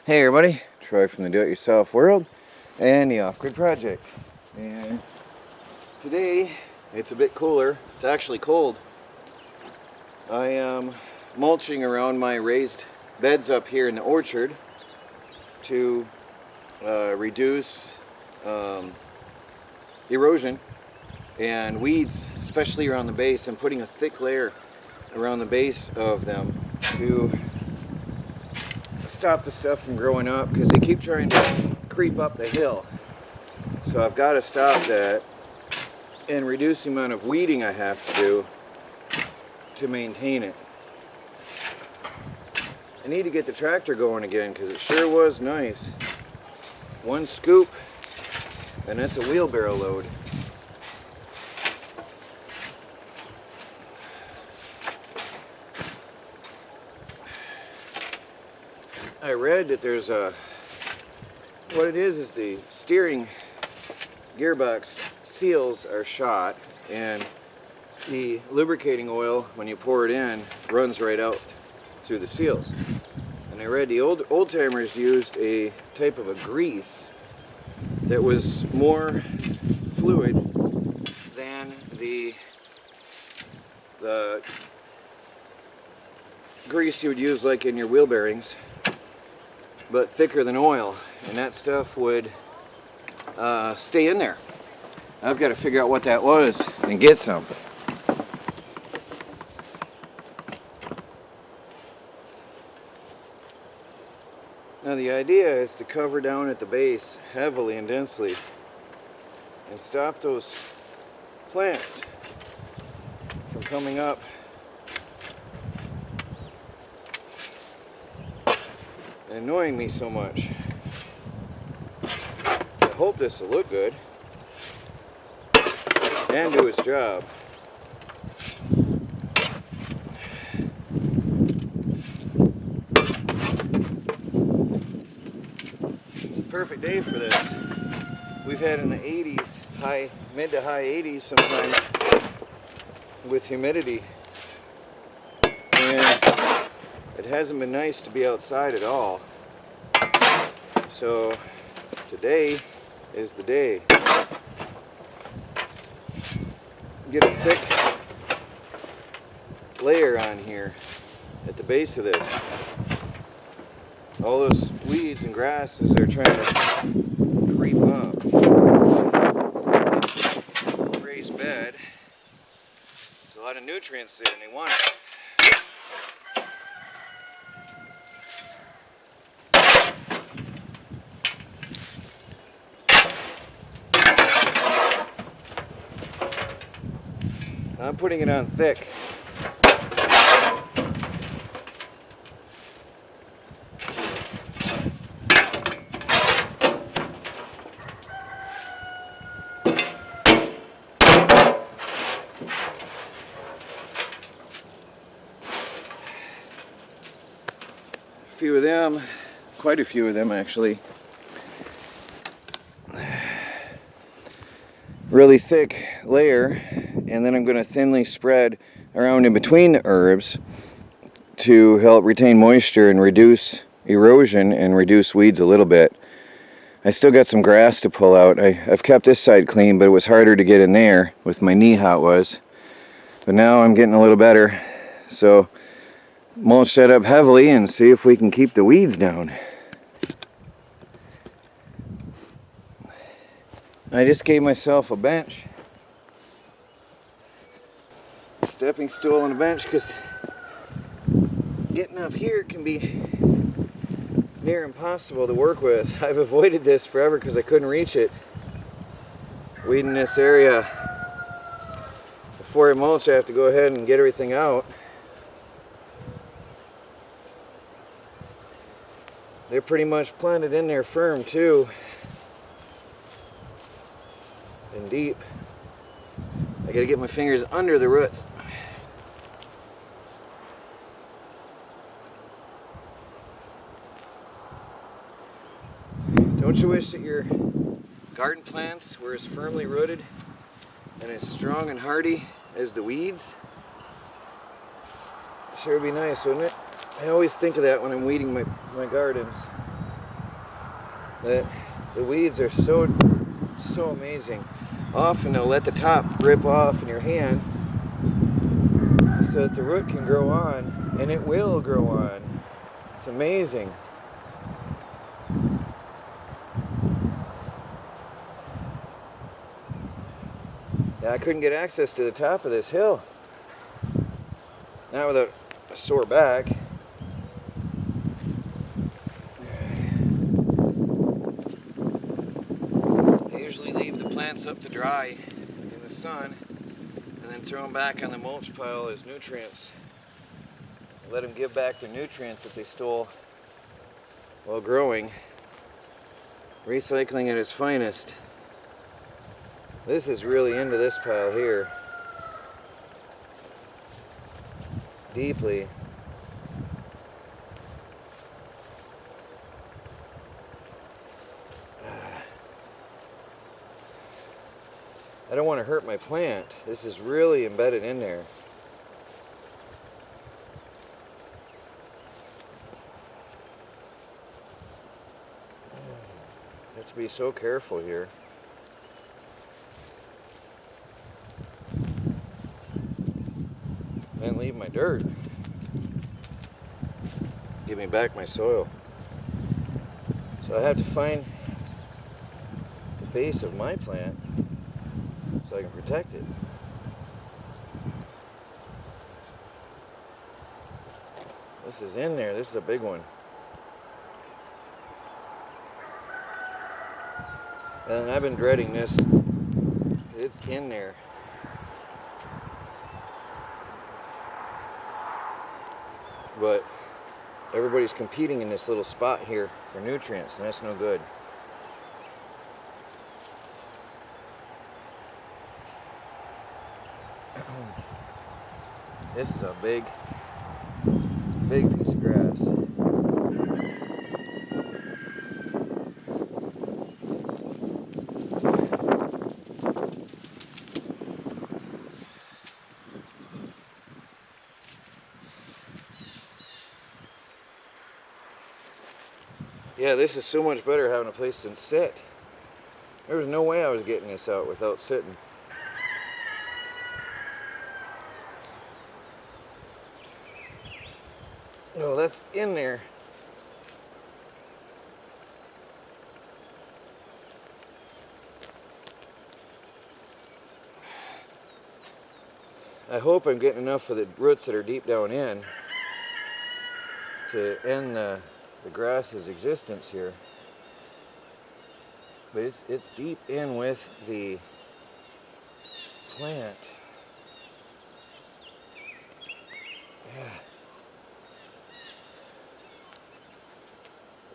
Hey everybody, Troy from the Do-It-Yourself World and the Off-Grid Project. And today it's a bit cooler. It's actually cold. I am mulching around my raised beds up here in the orchard to reduce erosion and weeds, especially around the base. I'm putting a thick layer around the base of them to stop the stuff from growing up because they keep trying to creep up the hill. So I've got to stop that and reduce the amount of weeding I have to do to maintain it. I need to get the tractor going again because it sure was nice. One scoop and that's a wheelbarrow load. I read that there's what it is the steering gearbox seals are shot and the lubricating oil, when you pour it in, runs right out through the seals. And I read the old timers used a type of a grease that was more fluid than the grease you would use like in your wheel bearings, but thicker than oil, and that stuff would stay in there. I've got to figure out what that was and get some. Now the idea is to cover down at the base heavily and densely and stop those plants from coming up and annoying me so much. I hope this will look good and do its job. It's a perfect day for this. We've had in the 80s, mid to high 80s sometimes with humidity, and it hasn't been nice to be outside at all. So today is the day. Get a thick layer on here at the base of this. All those weeds and grasses are trying to creep up. Raised bed. There's a lot of nutrients there and they want it. I'm putting it on thick. A few of them, quite a few of them actually. Really thick layer, and then I'm going to thinly spread around in between the herbs to help retain moisture and reduce erosion and reduce weeds a little bit. I still got some grass to pull out. I've kept this side clean, but it was harder to get in there with my knee how it was. But now I'm getting a little better. So mulch that up heavily and see if we can keep the weeds down. I just gave myself a bench, a stepping stool and a bench, because getting up here can be near impossible to work with. I've avoided this forever because I couldn't reach it. Weeding this area. Before I mulch, I have to go ahead and get everything out. They're pretty much planted in there firm too. And deep. I gotta get my fingers under the roots. Don't you wish that your garden plants were as firmly rooted and as strong and hardy as the weeds? Sure would be nice, wouldn't it? I always think of that when I'm weeding my gardens. The weeds are so amazing. Often they'll let the top rip off in your hand so that the root can grow on, and it will grow on. It's amazing. Yeah, I couldn't get access to the top of this hill. Not without a sore back. I usually leave the plants up to dry in the sun and then throw them back on the mulch pile as nutrients. Let them give back the nutrients that they stole while growing. Recycling at its finest. This is really into this pile here. Deeply. I don't want to hurt my plant. This is really embedded in there. You have to be so careful here. And leave my dirt. Give me back my soil. So I have to find the base of my plant so I can protect it. This is in there. This is a big one. And I've been dreading this. It's in there. But everybody's competing in this little spot here for nutrients, and that's no good. This is a big piece of grass. Yeah, this is so much better having a place to sit. There was no way I was getting this out without sitting. No, that's in there. I hope I'm getting enough of the roots that are deep down in to end the grass's existence here. But it's deep in with the plant. Yeah.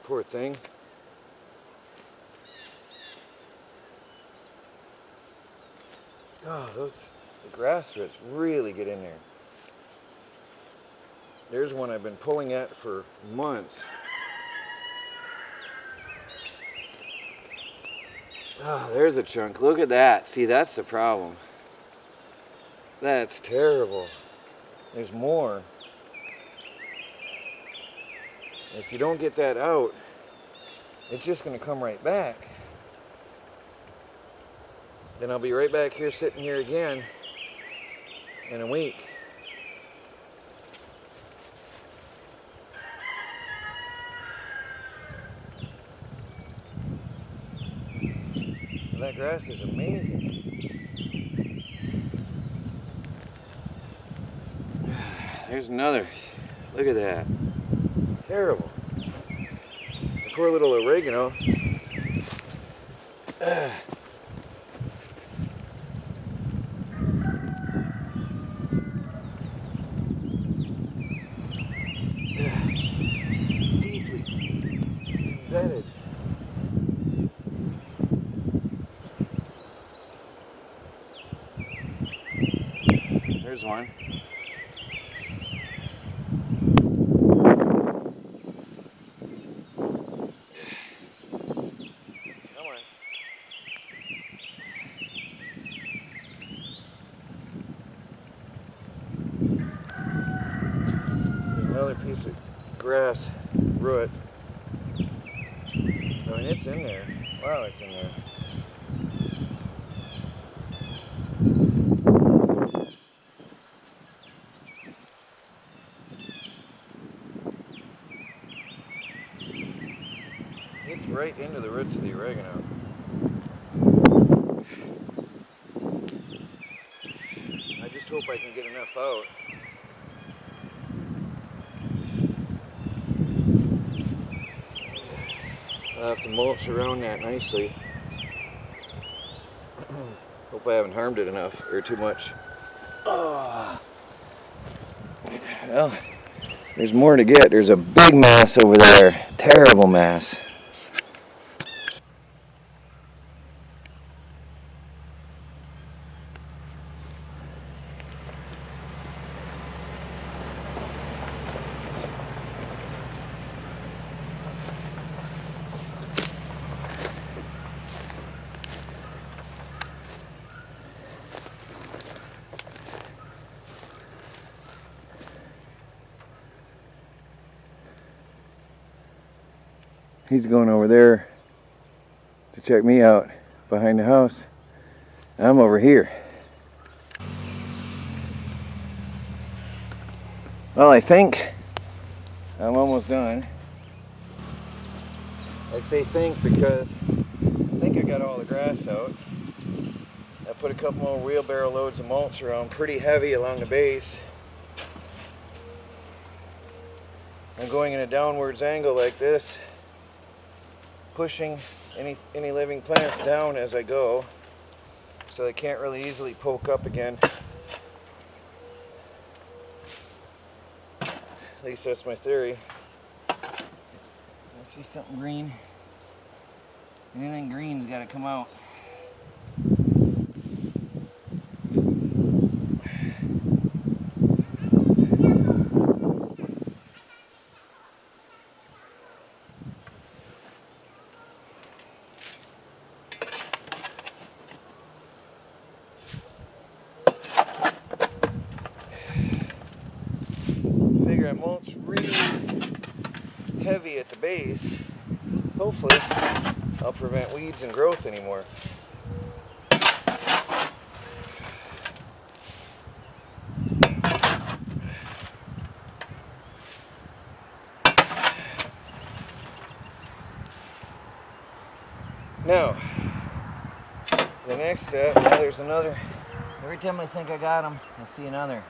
Poor thing. Oh, the grass roots really get in there. There's one I've been pulling at for months. Oh, there's a chunk. Look at that. See, that's the problem. That's terrible. There's more. If you don't get that out, it's just going to come right back. Then I'll be right back here sitting here again in a week. That grass is amazing. There's another. Look at that. Terrible. The poor little oregano. It's deeply embedded. There's one. Come on. There's another piece of grass root I mean, it's in there. Wow, it's in there. It's right into the roots of the oregano. I just hope I can get enough out. I'll have to mulch around that nicely. Hope I haven't harmed it enough or too much. Oh. Well, there's more to get. There's a big mass over there. Terrible mass. He's going over there to check me out behind the house. I'm over here. Well, I think I'm almost done. I say think because I think I got all the grass out. I put a couple more wheelbarrow loads of mulch around, pretty heavy along the base. I'm going in a downwards angle like this, pushing any living plants down as I go, so they can't really easily poke up again. At least that's my theory. I see something green. Anything green's got to come out. I mulch really heavy at the base. Hopefully I'll prevent weeds and growth anymore. Now, the next step, now there's another. Every time I think I got them, I see another.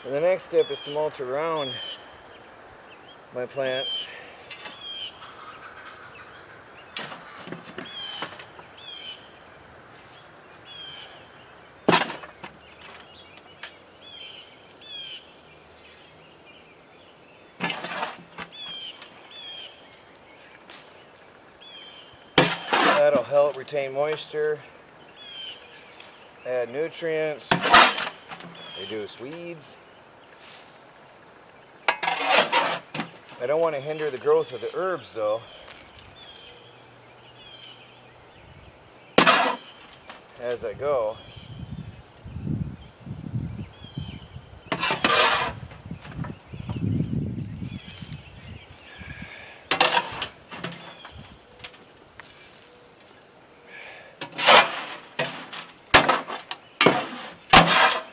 And the next step is to mulch around my plants. That'll help retain moisture, add nutrients, reduce weeds. I don't want to hinder the growth of the herbs though. As I go.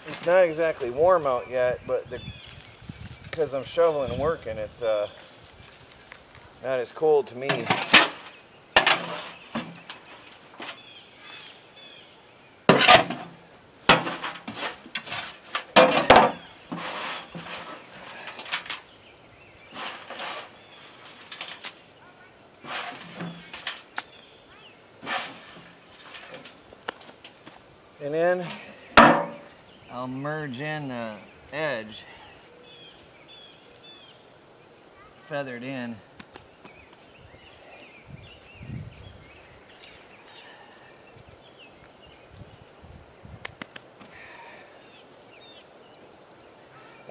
It's not exactly warm out yet, but because I'm shoveling and working, it's not as cold to me. And then I'll merge in the edge, feathered in.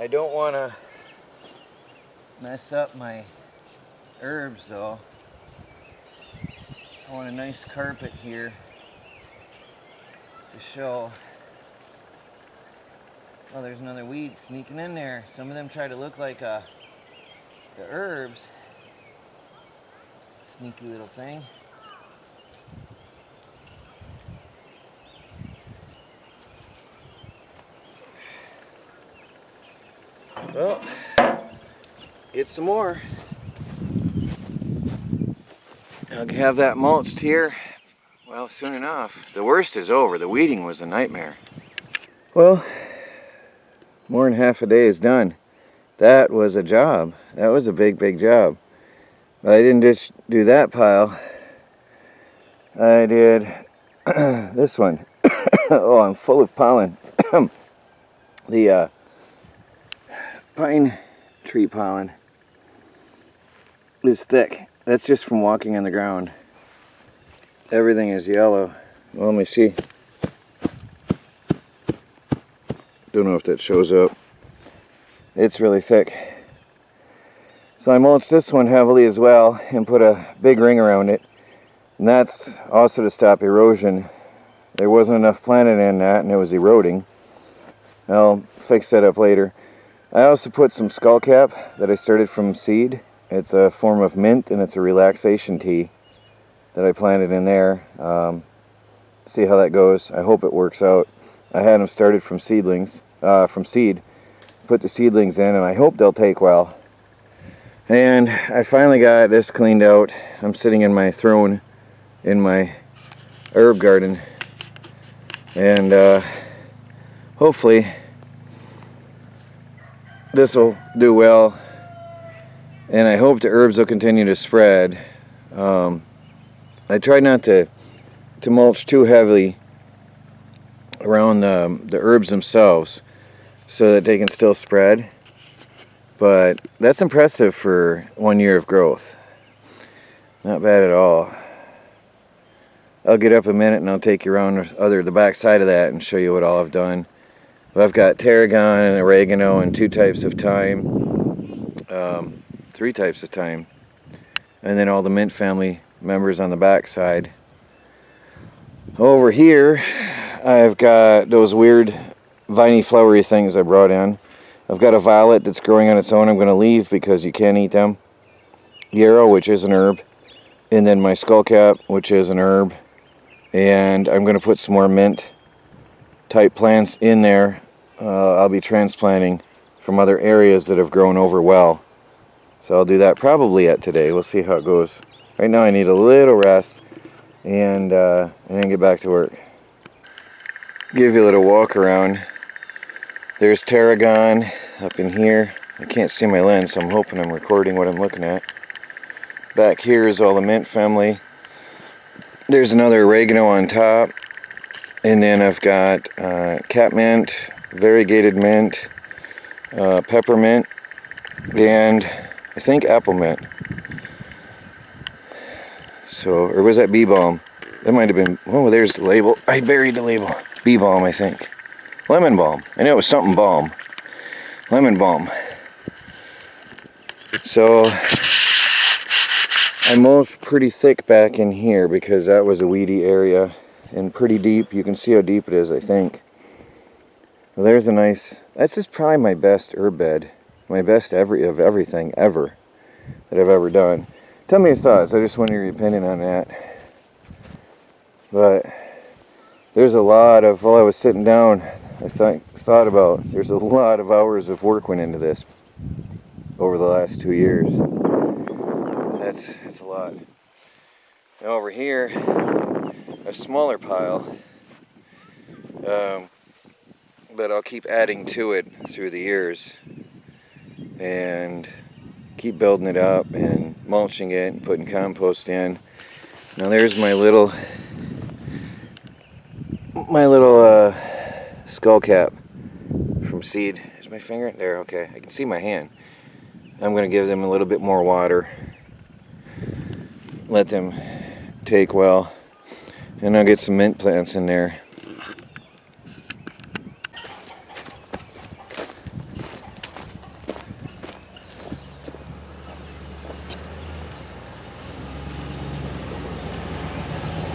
I don't want to mess up my herbs though. I want a nice carpet here to show. Oh, there's another weed sneaking in there. Some of them try to look like a the herbs, sneaky little thing. Well, get some more. I'll have that mulched here, well, soon enough. The worst is over. The weeding was a nightmare. Well, more than half a day is done. That was a job. That was a big, big job. But I didn't just do that pile. I did this one. Oh, I'm full of pollen. The pine tree pollen is thick. That's just from walking on the ground. Everything is yellow. Well, let me see. Don't know if that shows up. It's really thick. So I mulched this one heavily as well and put a big ring around it. And that's also to stop erosion. There wasn't enough planted in that and it was eroding. I'll fix that up later. I also put some skullcap that I started from seed. It's a form of mint and it's a relaxation tea that I planted in there. See how that goes. I hope it works out. I had them started from seedlings, from seed. Put the seedlings in and I hope they'll take well. And I finally got this cleaned out. I'm sitting in my throne in my herb garden. And hopefully this will do well. And I hope the herbs will continue to spread. I try not to mulch too heavily around the herbs themselves so that they can still spread. But that's impressive for 1 year of growth. Not bad at all. I'll get up a minute and I'll take you around the back side of that and show you what all I've done. I've got tarragon and oregano and 2 types of thyme, 3 types of thyme, and then all the mint family members on the back side. Over here I've got those weird viney flowery things I brought in. I've got a violet that's growing on its own. I'm going to leave because you can't eat them. Yarrow, which is an herb, and then my skullcap, which is an herb, and I'm going to put some more mint type plants in there. I'll be transplanting from other areas that have grown over well. So I'll do that probably today. We'll see how it goes. Right now I need a little rest and then get back to work. Give you a little walk around. There's tarragon up in here. I can't see my lens, so I'm hoping I'm recording what I'm looking at. Back here is all the mint family. There's another oregano on top. And then I've got catmint, variegated mint, peppermint, and I think apple mint. So, or was that bee balm? That might have been, oh, there's the label. I buried the label. Bee balm, I think. Lemon balm. I know it was something balm. Lemon balm. So, I mulched pretty thick back in here because that was a weedy area and pretty deep. You can see how deep it is, I think. Well, there's a nice, this is probably my best herb bed. My best of everything ever that I've ever done. Tell me your thoughts. I just want your opinion on that. But there's a lot of, while I was sitting down, I thought about, there's a lot of hours of work went into this over the last 2 years. That's a lot. Now over here, a smaller pile, but I'll keep adding to it through the years and keep building it up and mulching it and putting compost in. Now there's my little skull cap from seed. Is my finger there? Okay, I can see my hand. I'm going to give them a little bit more water, let them take well, and I'll get some mint plants in there.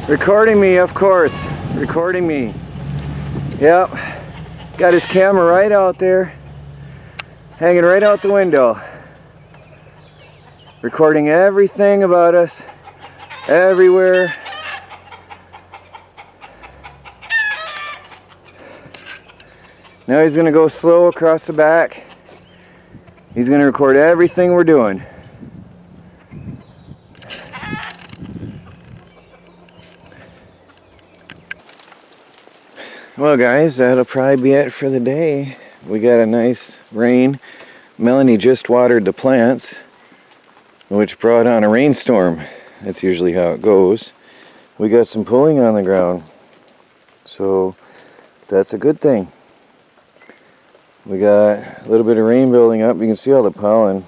Recording me, of course. Recording me. Yep. Got his camera right out there, hanging right out the window. recording everything about us, everywhere. Now he's gonna go slow across the back. He's gonna record everything we're doing. Well guys, that'll probably be it for the day. We got a nice rain. Melanie just watered the plants, which brought on a rainstorm. That's usually how it goes. We got some pulling on the ground, so that's a good thing. We got a little bit of rain building up. You can see all the pollen.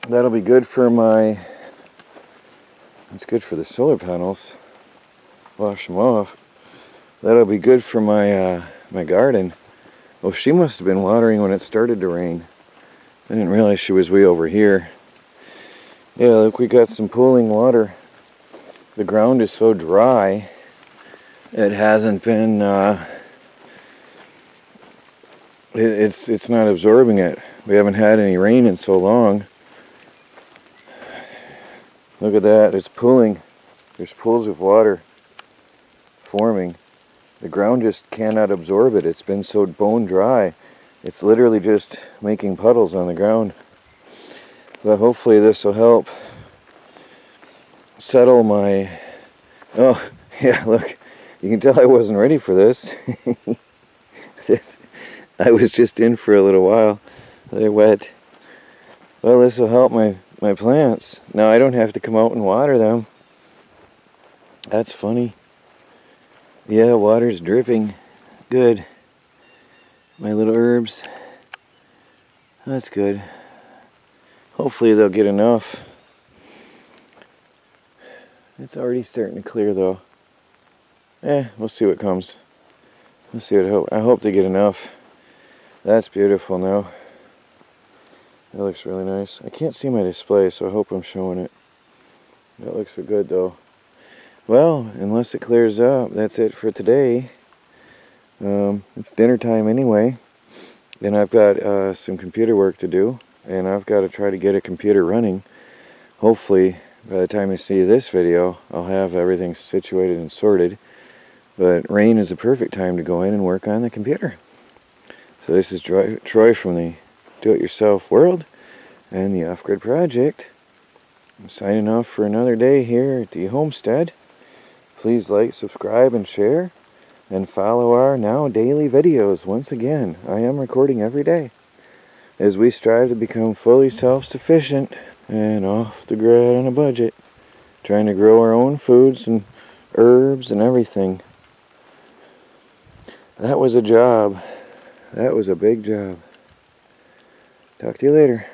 That'll be good for it's good for the solar panels. Wash them off. That'll be good for my my garden. Oh, she must have been watering when it started to rain. I didn't realize she was way over here. Yeah, look, we got some pooling water. The ground is so dry. It hasn't been. It's not absorbing it. We haven't had any rain in so long. Look at that. It's pooling. There's pools of water forming. The ground just cannot absorb it. It's been so bone dry. It's literally just making puddles on the ground. But hopefully this will help settle my... Oh, yeah, look. You can tell I wasn't ready for this. I was just in for a little while. They're wet. Well, this will help my plants. Now I don't have to come out and water them. That's funny. Yeah, water's dripping. Good. My little herbs. That's good. Hopefully they'll get enough. It's already starting to clear though. We'll see what comes. We'll see what I hope they get enough. That's beautiful now. That looks really nice. I can't see my display, so I hope I'm showing it. That looks good though. Well, unless it clears up, that's it for today. It's dinner time anyway. Then I've got some computer work to do, and I've got to try to get a computer running. Hopefully, by the time you see this video, I'll have everything situated and sorted. But rain is the perfect time to go in and work on the computer. So this is Troy from the Do-It-Yourself World and the Off-Grid Project. I'm signing off for another day here at the homestead. Please like, subscribe, and share, and follow our now daily videos. Once again, I am recording every day as we strive to become fully self-sufficient and off the grid on a budget, trying to grow our own foods and herbs and everything. That was a job. That was a big job. Talk to you later.